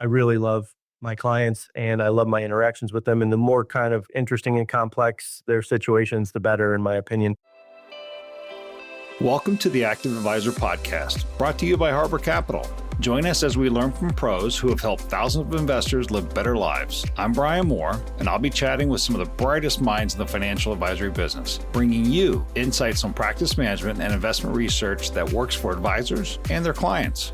I really love my clients and I love my interactions with them. And the more kind of interesting and complex their situations, the better, in my opinion. Welcome to the Active Advisor Podcast, brought to you by Harbor Capital. Join us as we learn from pros who have helped thousands of investors live better lives. I'm Bryan Moore, and I'll be chatting with some of the brightest minds in the financial advisory business, bringing you insights on practice management and investment research that works for advisors and their clients.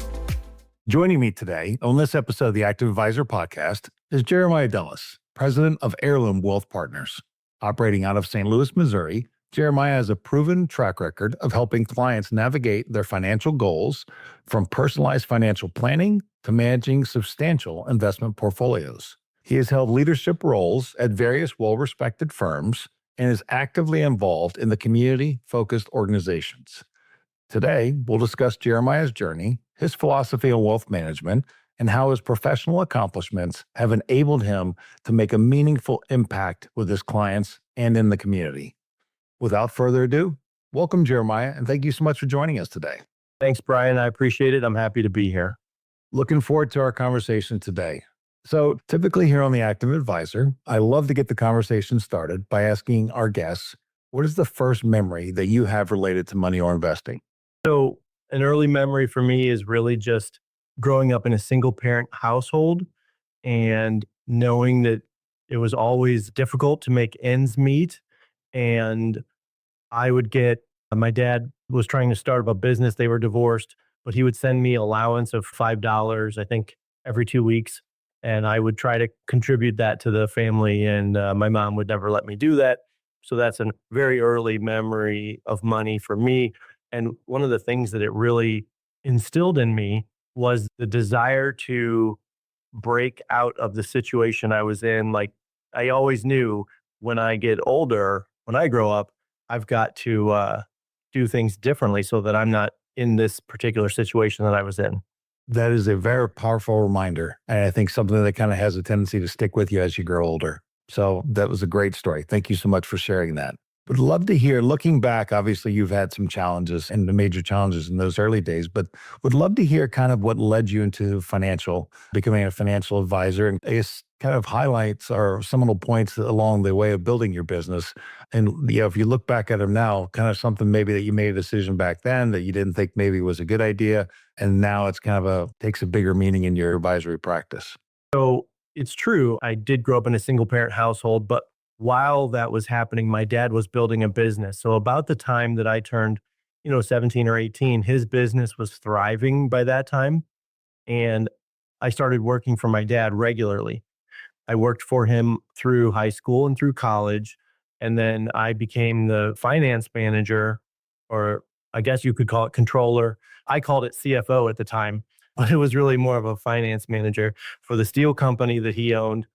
Joining me today on this episode of the Active Advisor Podcast is Jeremiah Dellas, president of Heirloom Wealth Partners. Operating out of St. Louis, Missouri, Jeremiah has a proven track record of helping clients navigate their financial goals, from personalized financial planning to managing substantial investment portfolios. He has held leadership roles at various well-respected firms and is actively involved in the community-focused organizations. Today, we'll discuss Jeremiah's journey, his philosophy on wealth management, and how his professional accomplishments have enabled him to make a meaningful impact with his clients and in the community. Without further ado, welcome, Jeremiah, and thank you so much for joining us today. Thanks, Brian. I appreciate it. I'm happy to be here. Looking forward to our conversation today. So typically here on the Active Advisor, I love to get the conversation started by asking our guests, what is the first memory that you have related to money or investing? So an early memory for me is really just growing up in a single parent household and knowing that it was always difficult to make ends meet. And I would my dad was trying to start up a business. They were divorced, but he would send me allowance of $5, I think, every 2 weeks. And I would try to contribute that to the family. And my mom would never let me do that. So that's a very early memory of money for me. And one of the things that it really instilled in me was the desire to break out of the situation I was in. Like, I always knew when I get older, when I grow up, I've got to do things differently so that I'm not in this particular situation that I was in. That is a very powerful reminder. And I think something that kind of has a tendency to stick with you as you grow older. So that was a great story. Thank you so much for sharing that. Would love to hear, looking back, obviously you've had some challenges and the major challenges in those early days, but would love to hear kind of what led you into becoming a financial advisor, and I guess kind of highlights or seminal points along the way of building your business. And if you look back at them now, kind of something maybe that you made a decision back then that you didn't think maybe was a good idea, and now it's kind of takes a bigger meaning in your advisory practice. So it's true. I did grow up in a single parent household, but while that was happening, my dad was building a business. So about the time that I turned, 17 or 18, his business was thriving by that time. And I started working for my dad regularly. I worked for him through high school and through college. And then I became the finance manager, or I guess you could call it controller. I called it CFO at the time, but it was really more of a finance manager for the steel company that he owned.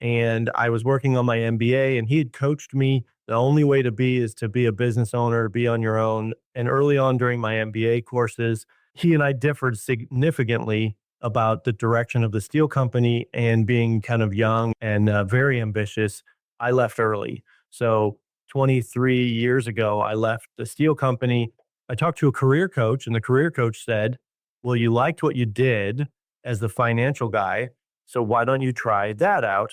And I was working on my MBA, and he had coached me. The only way to be is to be a business owner, be on your own. And early on during my MBA courses, he and I differed significantly about the direction of the steel company, and being kind of young and very ambitious, I left early. So 23 years ago, I left the steel company. I talked to a career coach, and the career coach said, well, you liked what you did as the financial guy, so why don't you try that out?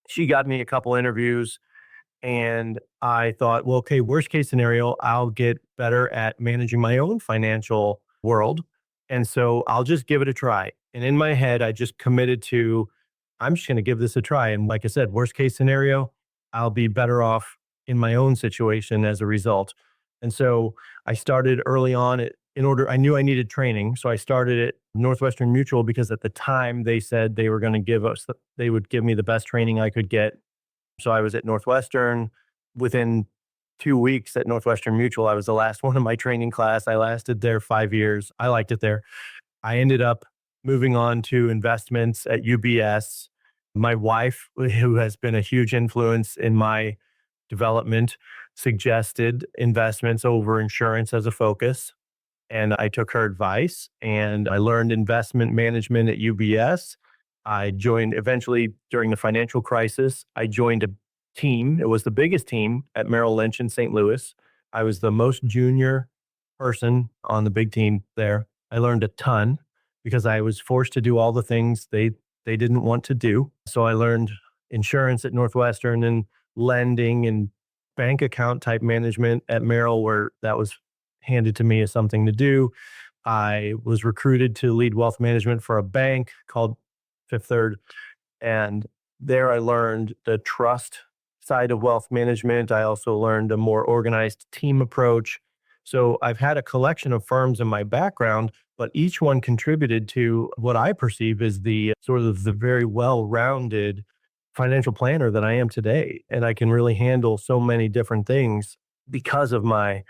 She got me a couple interviews, and I thought, well, okay, worst case scenario, I'll get better at managing my own financial world. And so I'll just give it a try. And in my head, I just committed to, I'm just going to give this a try. And like I said, worst case scenario, I'll be better off in my own situation as a result. And so I started early on I knew I needed training. So I started at Northwestern Mutual because at the time they said they were going to they would give me the best training I could get. So I was at Northwestern. Within 2 weeks at Northwestern Mutual, I was the last one in my training class. I lasted there 5 years. I liked it there. I ended up moving on to investments at UBS. My wife, who has been a huge influence in my development, suggested investments over insurance as a focus. And I took her advice, and I learned investment management at UBS. I joined eventually during the financial crisis. I joined a team. It was the biggest team at Merrill Lynch in St. Louis. I was the most junior person on the big team there. I learned a ton because I was forced to do all the things they they didn't want to do. So I learned insurance at Northwestern and lending and bank account type management at Merrill, where that was handed to me as something to do. I was recruited to lead wealth management for a bank called Fifth Third. And there I learned the trust side of wealth management. I also learned a more organized team approach. So I've had a collection of firms in my background, but each one contributed to what I perceive as the sort of the very well-rounded financial planner that I am today. And I can really handle so many different things because of my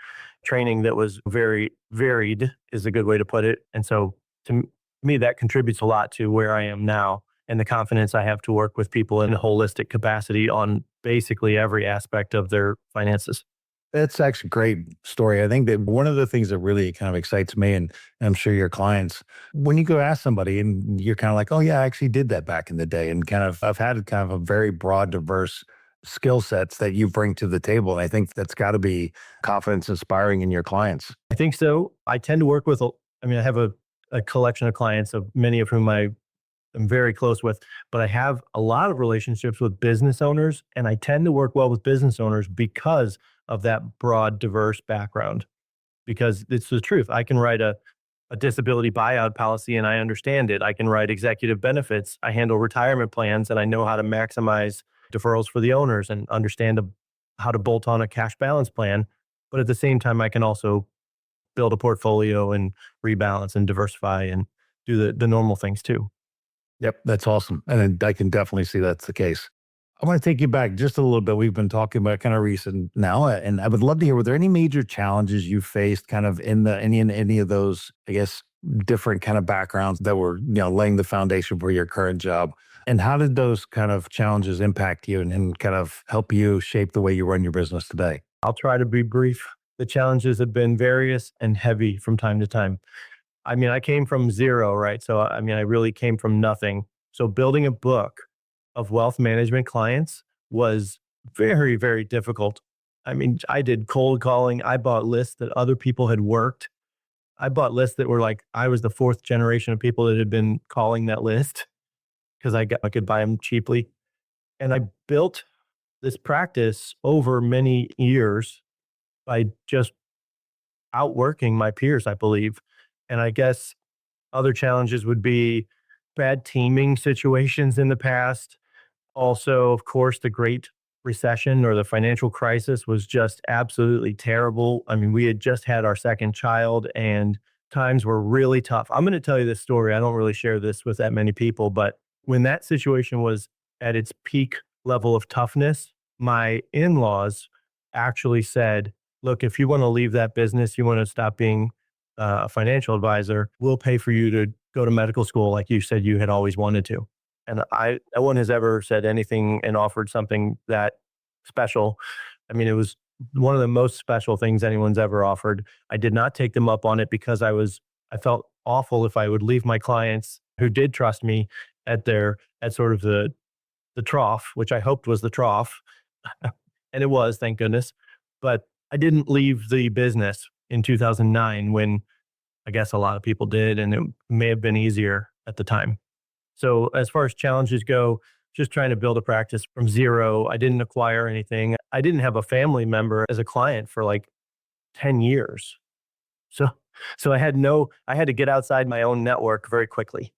training that was very varied, is a good way to put it. And so to me, that contributes a lot to where I am now and the confidence I have to work with people in a holistic capacity on basically every aspect of their finances. That's actually a great story. I think that one of the things that really kind of excites me, and I'm sure your clients, when you go ask somebody and you're kind of like, oh, yeah, I actually did that back in the day. And kind of, I've had kind of a very broad, diverse skill sets that you bring to the table. And I think that's got to be confidence inspiring in your clients. I think so. I tend to work with, I have a collection of clients of many of whom I'm very close with, but I have a lot of relationships with business owners, and I tend to work well with business owners because of that broad, diverse background. Because it's the truth. I can write a disability buyout policy and I understand it. I can write executive benefits. I handle retirement plans and I know how to maximize deferrals for the owners and understand how to bolt on a cash balance plan. But at the same time, I can also build a portfolio and rebalance and diversify and do the normal things too. Yep, that's awesome. And I can definitely see that's the case. I want to take you back just a little bit. We've been talking about kind of recent now, and I would love to hear, were there any major challenges you faced kind of in any of those, I guess, different kind of backgrounds that were, laying the foundation for your current job? And how did those kind of challenges impact you and kind of help you shape the way you run your business today? I'll try to be brief. The challenges have been various and heavy from time to time. I came from zero, right? So, I really came from nothing. So building a book of wealth management clients was very, very difficult. I did cold calling. I bought lists that other people had worked. I bought lists that were like, I was the fourth generation of people that had been calling that list because I could buy them cheaply. And I built this practice over many years by just outworking my peers, I believe. And I guess other challenges would be bad teaming situations in the past. Also, of course, the Great Recession or the financial crisis was just absolutely terrible. We had just had our second child and times were really tough. I'm going to tell you this story. I don't really share this with that many people, but when that situation was at its peak level of toughness, my in-laws actually said, look, if you want to leave that business, you want to stop being a financial advisor, we'll pay for you to go to medical school like you said you had always wanted to. And no one has ever said anything and offered something that special. It was one of the most special things anyone's ever offered. I did not take them up on it because I felt awful if I would leave my clients who did trust me at sort of the trough, which I hoped was the trough. And it was, thank goodness. But I didn't leave the business in 2009 when I guess a lot of people did, and it may have been easier at the time. So as far as challenges go, just trying to build a practice from zero. I didn't acquire anything. I didn't have a family member as a client for like 10 years. So I had to get outside my own network very quickly.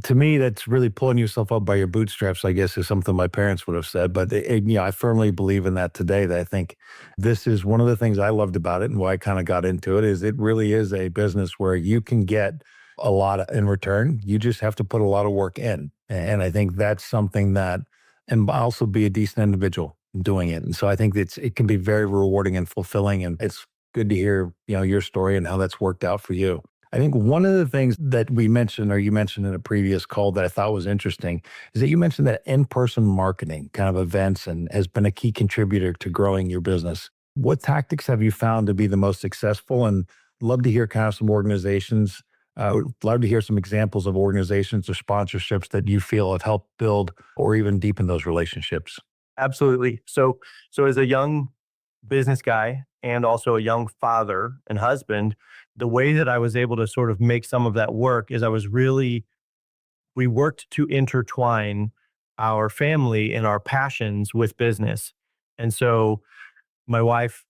To me, that's really pulling yourself up by your bootstraps, I guess, is something my parents would have said. But I firmly believe in that today. That I think this is one of the things I loved about it and why I kind of got into it is it really is a business where you can get a lot in return. You just have to put a lot of work in. And I think that's something that, and also be a decent individual doing it. And so I think it can be very rewarding and fulfilling. And it's good to hear, your story and how that's worked out for you. I think one of the things that we mentioned, or you mentioned in a previous call that I thought was interesting, is that you mentioned that in-person marketing kind of events and has been a key contributor to growing your business. What tactics have you found to be the most successful? And love to hear kind of some organizations, love to hear some examples of organizations or sponsorships that you feel have helped build or even deepen those relationships. Absolutely. So as a young business guy and also a young father and husband, the way that I was able to sort of make some of that work is I was really we worked to intertwine our family and our passions with business. And so my wife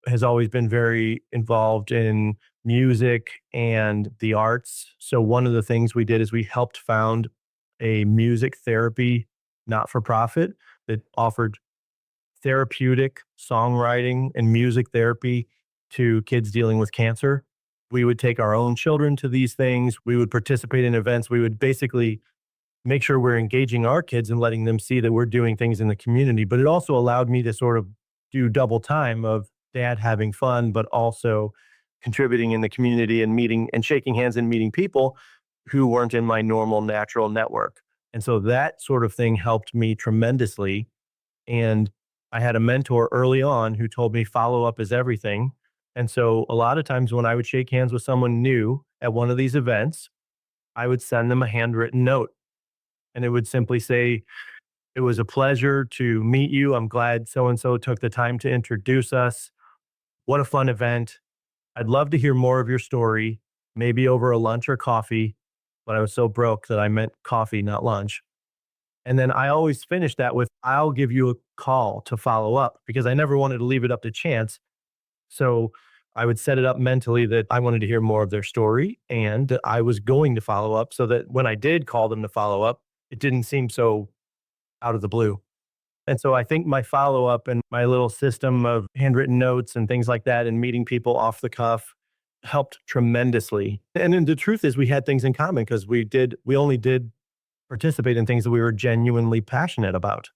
has always been very involved in music and the arts. So one of the things we did is we helped found a music therapy not for profit that offered therapeutic songwriting and music therapy to kids dealing with cancer. We would take our own children to these things. We would participate in events. We would basically make sure we're engaging our kids and letting them see that we're doing things in the community. But it also allowed me to sort of do double time of dad having fun, but also contributing in the community and meeting and shaking hands and meeting people who weren't in my normal natural network. And so that sort of thing helped me tremendously. And I had a mentor early on who told me follow up is everything. And so a lot of times when I would shake hands with someone new at one of these events, I would send them a handwritten note and it would simply say, it was a pleasure to meet you. I'm glad so and so took the time to introduce us. What a fun event. I'd love to hear more of your story, maybe over a lunch or coffee, but I was so broke that I meant coffee, not lunch. And then I always finish that with, I'll give you a call to follow up because I never wanted to leave it up to chance. So I would set it up mentally that I wanted to hear more of their story and I was going to follow up so that when I did call them to follow up, it didn't seem so out of the blue. And so I think my follow up and my little system of handwritten notes and things like that and meeting people off the cuff helped tremendously. And then the truth is we had things in common because we only did participate in things that we were genuinely passionate about,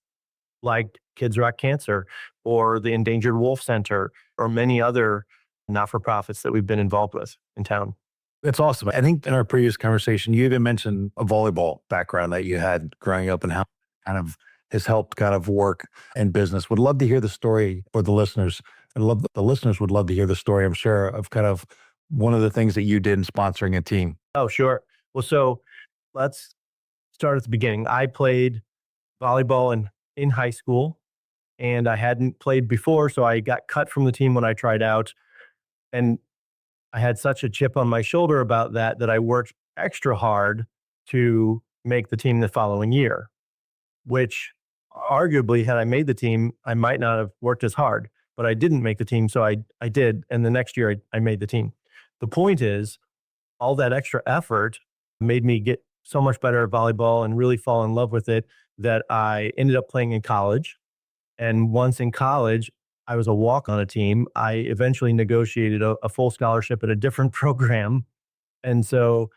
like Kids Rock Cancer or the Endangered Wolf Center or many other not-for-profits that we've been involved with in town. That's awesome. I think in our previous conversation, you even mentioned a volleyball background that you had growing up and how kind of has helped kind of work and business. Would love to hear the story for the listeners. The listeners would love to hear the story, I'm sure, of kind of one of the things that you did in sponsoring a team. Oh, sure. Well, so let's start at the beginning. I played volleyball in high school and I hadn't played before. So I got cut from the team when I tried out. And I had such a chip on my shoulder about that I worked extra hard to make the team the following year, which arguably had I made the team, I might not have worked as hard, but I didn't make the team. So I did. And the next year I made the team. The point is all that extra effort made me get so much better at volleyball and really fall in love with it that I ended up playing in college. And once in college, I was a walk on a team. I eventually negotiated a full scholarship at a different program. And so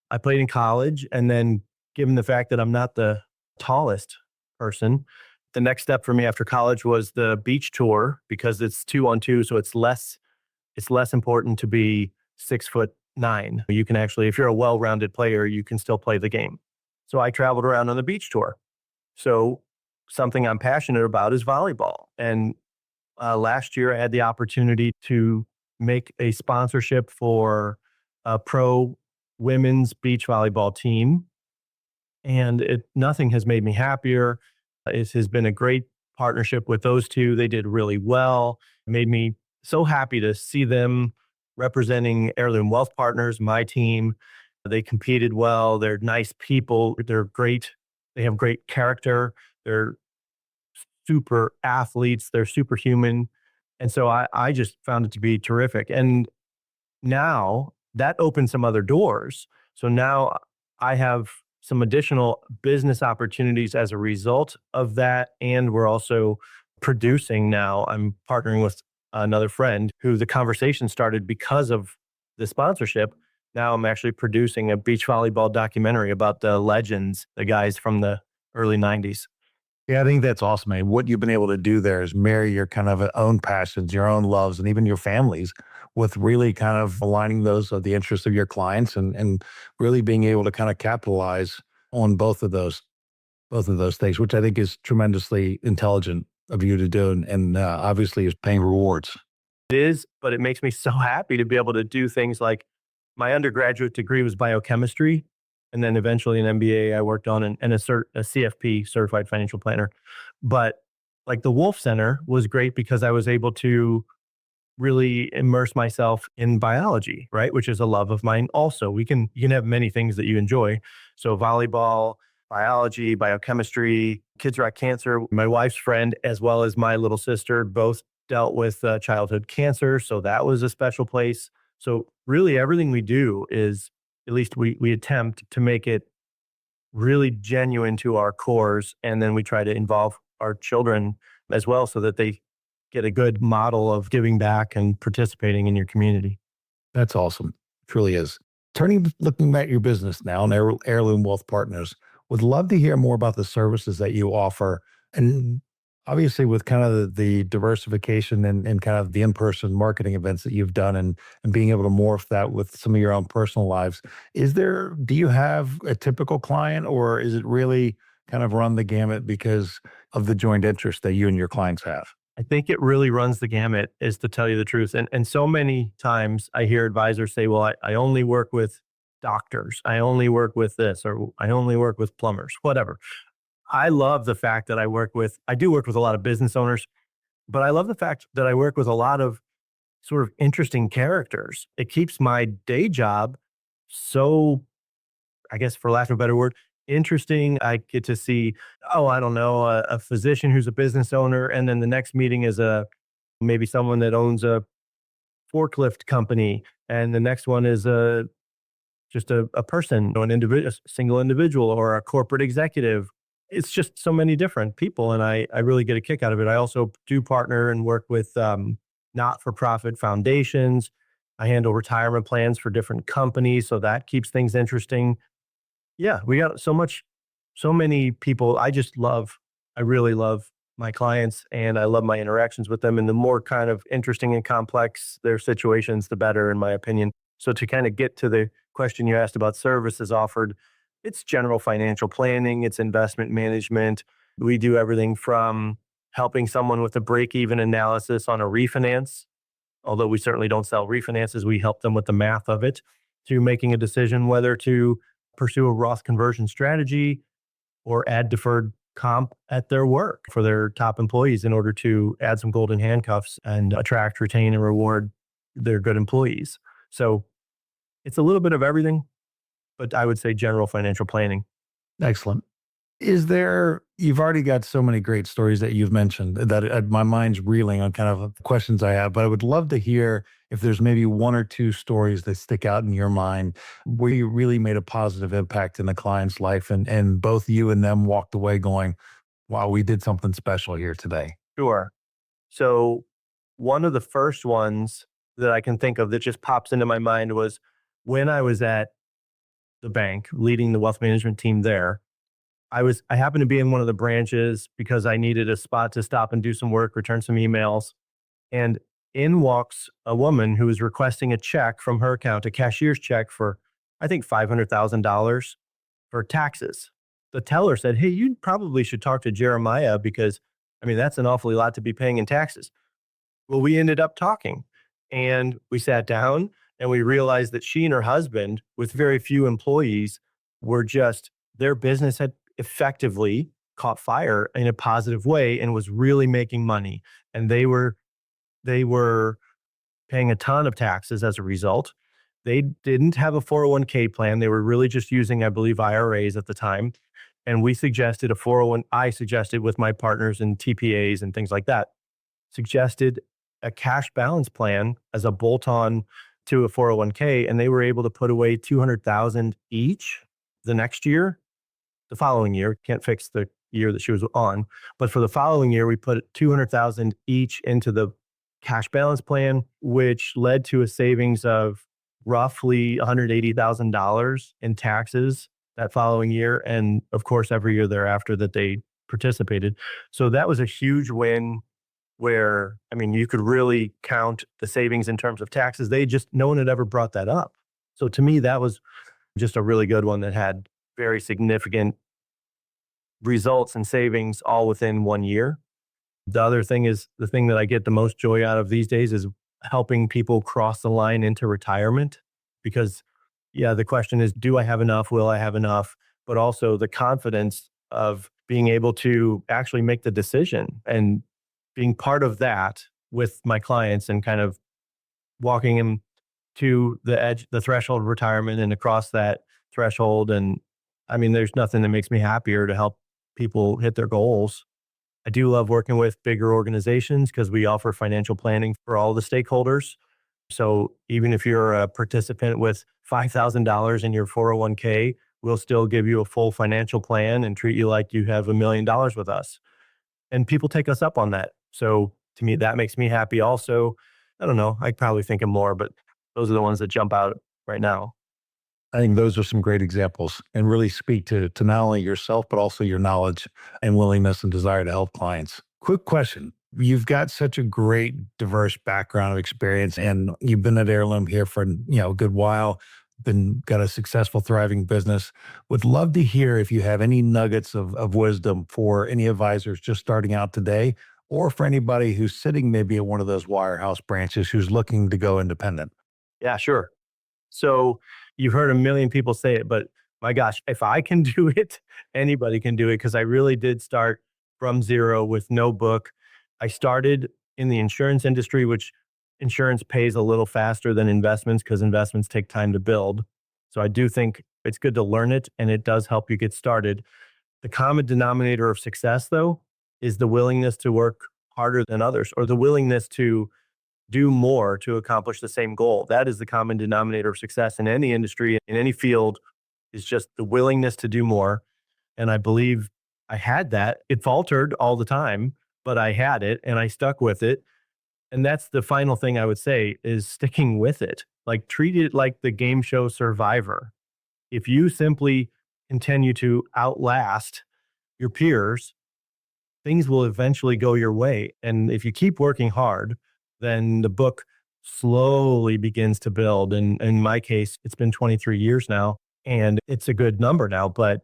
I played in college. And then given the fact that I'm not the tallest person, the next step for me after college was the beach tour because it's 2-on-2. So it's less important to be 6'9". You can actually, if you're a well-rounded player, you can still play the game. So I traveled around on the beach tour. So something I'm passionate about is volleyball. And last year I had the opportunity to make a sponsorship for a pro women's beach volleyball team. And nothing has made me happier. It has been a great partnership with those two. They did really well. It made me so happy to see them representing Heirloom Wealth Partners, my team. They competed well. They're nice people. They're great. They have great character. They're super athletes. They're superhuman. And so I just found it to be terrific. And now that opened some other doors. So now I have some additional business opportunities as a result of that. And we're also producing now. I'm partnering with another friend who the conversation started because of the sponsorship. Now I'm actually producing a beach volleyball documentary about the legends, the guys from the early 90s. Yeah, I think that's awesome, man. What you've been able to do there is marry your kind of own passions, your own loves, and even your families with really kind of aligning those of the interests of your clients and really being able to kind of capitalize on both of those things, which I think is tremendously intelligent of you to do and obviously is paying rewards. It is, but it makes me so happy to be able to do things like my undergraduate degree was biochemistry. And then eventually an MBA I worked on and a CFP, Certified Financial Planner. But like the Wolf Center was great because I was able to really immerse myself in biology, right? Which is a love of mine also. You can have many things that you enjoy. So volleyball, biology, biochemistry, Kids Rock Cancer. My wife's friend, as well as my little sister, both dealt with childhood cancer. So that was a special place. So really everything we do is, at least we attempt to make it really genuine to our cores. And then we try to involve our children as well so that they get a good model of giving back and participating in your community. That's awesome. Truly is. Looking at your business now and Heirloom Wealth Partners, would love to hear more about the services that you offer. And obviously with kind of the diversification and kind of the in-person marketing events that you've done and being able to morph that with some of your own personal lives, do you have a typical client, or is it really kind of run the gamut because of the joint interest that you and your clients have? I think it really runs the gamut, is to tell you the truth. And so many times I hear advisors say, well, I only work with doctors. I only work with this, or I only work with plumbers, whatever. I love the fact that I do work with a lot of business owners, but I love the fact that I work with a lot of sort of interesting characters. It keeps my day job so, I guess for lack of a better word, interesting. I get to see, oh, I don't know, a physician who's a business owner. And then the next meeting is maybe someone that owns a forklift company. And the next one is just a person, or an individual, a single individual, or a corporate executive. It's just so many different people. And I really get a kick out of it. I also do partner and work with not-for-profit foundations. I handle retirement plans for different companies. So that keeps things interesting. Yeah, we got so many people. I really love my clients, and I love my interactions with them. And the more kind of interesting and complex their situations, the better, in my opinion. So to kind of get to the question you asked about services offered, it's general financial planning, it's investment management. We do everything from helping someone with a break-even analysis on a refinance, although we certainly don't sell refinances. We help them with the math of it, to making a decision whether to pursue a Roth conversion strategy or add deferred comp at their work for their top employees in order to add some golden handcuffs and attract, retain, and reward their good employees. So it's a little bit of everything, but I would say general financial planning. Excellent. You've already got so many great stories that you've mentioned that my mind's reeling on kind of the questions I have, but I would love to hear if there's maybe one or two stories that stick out in your mind where you really made a positive impact in the client's life, and both you and them walked away going, wow, we did something special here today. Sure. So one of the first ones that I can think of that just pops into my mind was when I was at the bank leading the wealth management team there. I happened to be in one of the branches because I needed a spot to stop and do some work, return some emails. And in walks a woman who was requesting a check from her account, a cashier's check for, I think, $500,000 for taxes. The teller said, hey, you probably should talk to Jeremiah because, I mean, that's an awfully lot to be paying in taxes. Well, we ended up talking, and we sat down and we realized that she and her husband, with very few employees, their business had effectively caught fire in a positive way and was really making money. And they were paying a ton of taxes as a result. They didn't have a 401k plan. They were really just using, I believe, IRAs at the time. And I suggested with my partners in TPAs and things like that, suggested a cash balance plan as a bolt-on to a 401k. And they were able to put away $200,000 each the following year. Can't fix the year that she was on, but for the following year, we put $200,000 each into the cash balance plan, which led to a savings of roughly $180,000 in taxes that following year. And of course, every year thereafter that they participated. So that was a huge win where, I mean, you could really count the savings in terms of taxes. No one had ever brought that up. So to me, that was just a really good one that had very significant results and savings all within 1 year. The other thing is, the thing that I get the most joy out of these days is helping people cross the line into retirement. Because, yeah, the question is, do I have enough? Will I have enough? But also the confidence of being able to actually make the decision and being part of that with my clients and kind of walking him to the edge, the threshold of retirement and across that threshold. And I mean, there's nothing that makes me happier to help people hit their goals. I do love working with bigger organizations because we offer financial planning for all the stakeholders. So even if you're a participant with $5,000 in your 401k, we'll still give you a full financial plan and treat you like you have $1 million with us. And people take us up on that. So to me, that makes me happy also. I don't know, I probably think of more, but those are the ones that jump out right now. I think those are some great examples and really speak to not only yourself, but also your knowledge and willingness and desire to help clients. Quick question. You've got such a great, diverse background of experience, and you've been at Heirloom here for a good while, got a successful, thriving business. Would love to hear if you have any nuggets of wisdom for any advisors just starting out today, or for anybody who's sitting maybe at one of those wirehouse branches who's looking to go independent. Yeah, sure. So you've heard a million people say it, but my gosh, if I can do it, anybody can do it, because I really did start from zero with no book. I started in the insurance industry, which insurance pays a little faster than investments because investments take time to build. So I do think it's good to learn it, and it does help you get started. The common denominator of success, though, is the willingness to work harder than others, or the willingness to do more to accomplish the same goal. That is the common denominator of success in any industry, in any field, is just the willingness to do more. And I believe I had that. It faltered all the time, but I had it and I stuck with it. And that's the final thing I would say, is sticking with it. Like, treat it like the game show Survivor. If you simply continue to outlast your peers, things will eventually go your way. And if you keep working hard, then the book slowly begins to build. And in my case, it's been 23 years now, and it's a good number now, but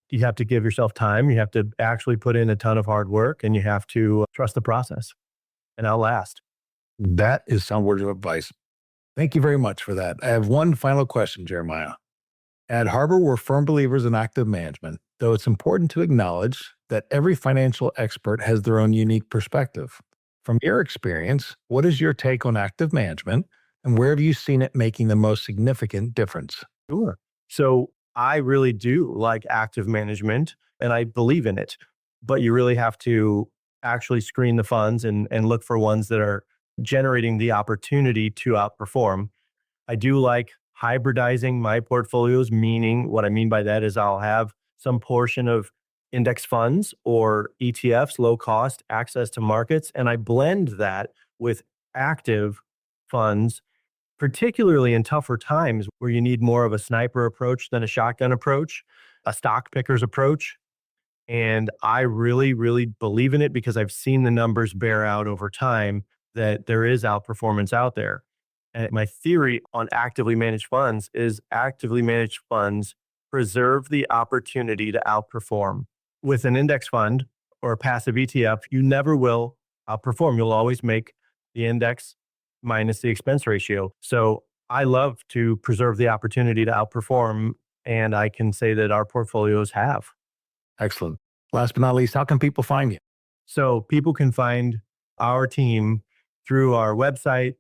you have to give yourself time. You have to actually put in a ton of hard work, and you have to trust the process and outlast. That is sound words of advice. Thank you very much for that. I have one final question, Jeremiah. At Harbor, we're firm believers in active management, though it's important to acknowledge that every financial expert has their own unique perspective. From your experience, what is your take on active management, and where have you seen it making the most significant difference? Sure. So I really do like active management, and I believe in it, but you really have to actually screen the funds and look for ones that are generating the opportunity to outperform. I do like hybridizing my portfolios, meaning what I mean by that is I'll have some portion of index funds or ETFs, low cost, access to markets, and I blend that with active funds, particularly in tougher times where you need more of a sniper approach than a shotgun approach, a stock picker's approach. And I really, really believe in it because I've seen the numbers bear out over time that there is outperformance out there. And my theory on actively managed funds is actively managed funds preserve the opportunity to outperform. With an index fund or a passive ETF, you never will outperform. You'll always make the index minus the expense ratio. So I love to preserve the opportunity to outperform, and I can say that our portfolios have. Excellent. Last but not least, how can people find you? So people can find our team through our website,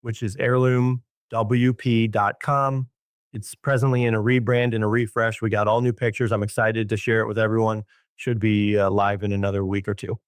which is heirloomwp.com. It's presently in a rebrand and a refresh. We got all new pictures. I'm excited to share it with everyone. Should be live in another week or two.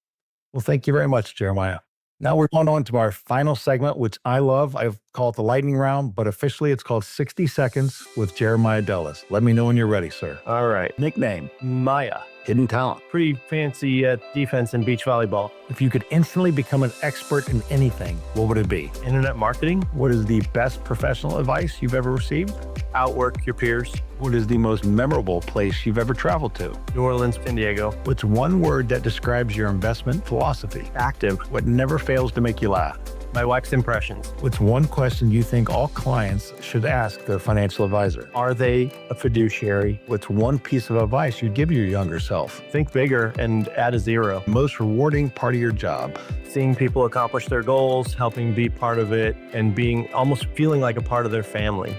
Well, thank you very much, Jeremiah. Now we're going on to our final segment, which I love. I call it the lightning round, but officially it's called 60 Seconds with Jeremiah Dellas. Let me know when you're ready, sir. All right. Nickname? Maya. Hidden talent? Pretty fancy at defense and beach volleyball. If you could instantly become an expert in anything, what would it be? Internet marketing. What is the best professional advice you've ever received? Outwork your peers. What is the most memorable place you've ever traveled to? New Orleans, San Diego. What's one word that describes your investment philosophy? Active. What never fails to make you laugh? My wife's impressions. What's one question you think all clients should ask their financial advisor? Are they a fiduciary? What's one piece of advice you'd give your younger self? Think bigger and add a zero. Most rewarding part of your job? Seeing people accomplish their goals, helping be part of it, and being almost feeling like a part of their family.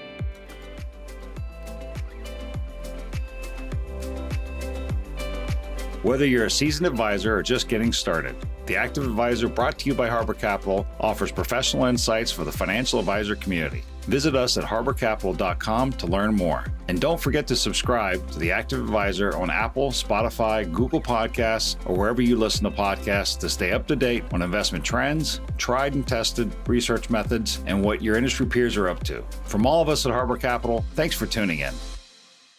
Whether you're a seasoned advisor or just getting started, The Active Advisor, brought to you by Harbor Capital, offers professional insights for the financial advisor community. Visit us at harborcapital.com to learn more. And don't forget to subscribe to the Active Advisor on Apple, Spotify, Google Podcasts, or wherever you listen to podcasts to stay up to date on investment trends, tried and tested research methods, and what your industry peers are up to. From all of us at Harbor Capital, thanks for tuning in.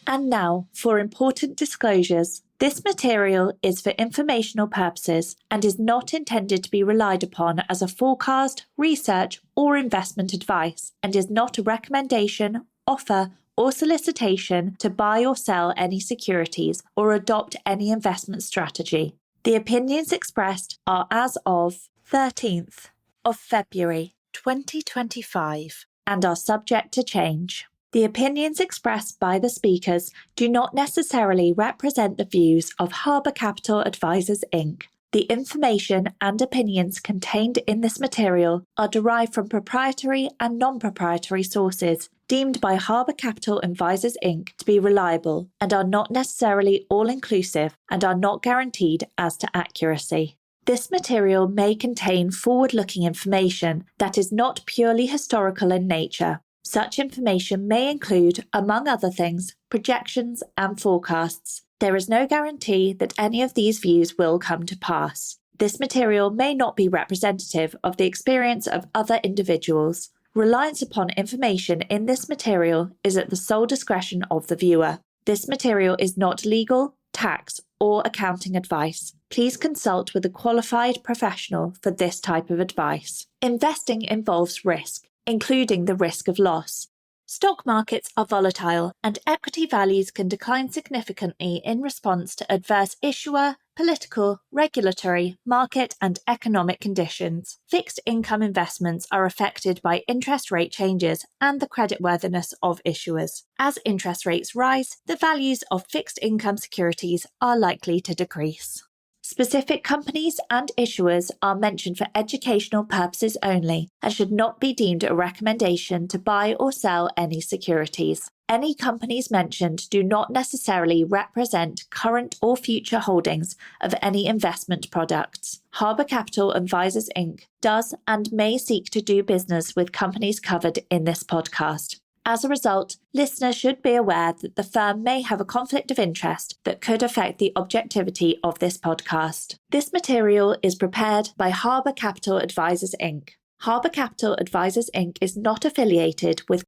And now for important disclosures. This material is for informational purposes and is not intended to be relied upon as a forecast, research, or investment advice, and is not a recommendation, offer, or solicitation to buy or sell any securities or adopt any investment strategy. The opinions expressed are as of 13th of February 2025 and are subject to change. The opinions expressed by the speakers do not necessarily represent the views of Harbor Capital Advisors, Inc. The information and opinions contained in this material are derived from proprietary and non-proprietary sources deemed by Harbor Capital Advisors, Inc. to be reliable and are not necessarily all-inclusive and are not guaranteed as to accuracy. This material may contain forward-looking information that is not purely historical in nature. Such information may include, among other things, projections and forecasts. There is no guarantee that any of these views will come to pass. This material may not be representative of the experience of other individuals. Reliance upon information in this material is at the sole discretion of the viewer. This material is not legal, tax, or accounting advice. Please consult with a qualified professional for this type of advice. Investing involves risk, including the risk of loss. Stock markets are volatile, and equity values can decline significantly in response to adverse issuer, political, regulatory, market, and economic conditions. Fixed income investments are affected by interest rate changes and the creditworthiness of issuers. As interest rates rise, the values of fixed income securities are likely to decrease. Specific companies and issuers are mentioned for educational purposes only and should not be deemed a recommendation to buy or sell any securities. Any companies mentioned do not necessarily represent current or future holdings of any investment products. Harbor Capital Advisors, Inc. does and may seek to do business with companies covered in this podcast. As a result, listeners should be aware that the firm may have a conflict of interest that could affect the objectivity of this podcast. This material is prepared by Harbor Capital Advisors, Inc. Harbor Capital Advisors, Inc. is not affiliated with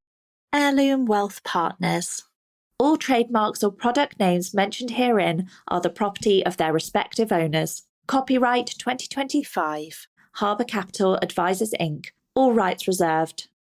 Heirloom Wealth Partners. All trademarks or product names mentioned herein are the property of their respective owners. Copyright 2025. Harbor Capital Advisors, Inc. All rights reserved.